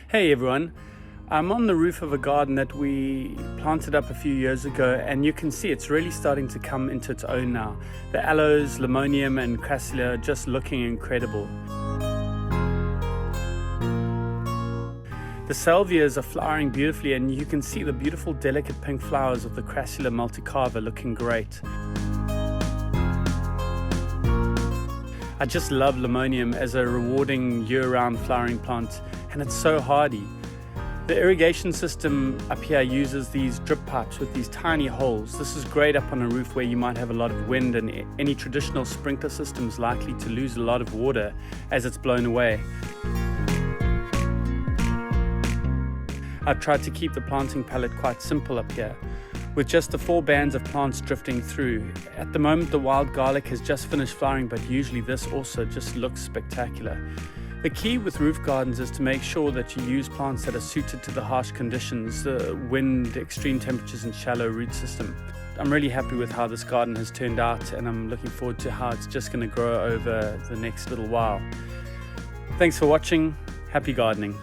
Hey everyone, I'm on the roof of a garden that we planted up a few years ago, and you can see it's really starting to come into its own now. The aloes, limonium and crassula are just looking incredible. The salvias are flowering beautifully, and you can see the beautiful delicate pink flowers of the crassula multicava looking great. I just love limonium as a rewarding year-round flowering plant, and it's so hardy. The irrigation system up here uses these drip pipes with these tiny holes. This is great up on a roof where you might have a lot of wind, and any traditional sprinkler system is likely to lose a lot of water as it's blown away. I've tried to keep the planting palette quite simple up here, with just the 4 bands of plants drifting through. At the moment the wild garlic has just finished flowering, but usually this also just looks spectacular. The key with roof gardens is to make sure that you use plants that are suited to the harsh conditions, wind, extreme temperatures and shallow root system. I'm really happy with how this garden has turned out, and I'm looking forward to how it's just going to grow over the next little while. Thanks for watching. Happy gardening.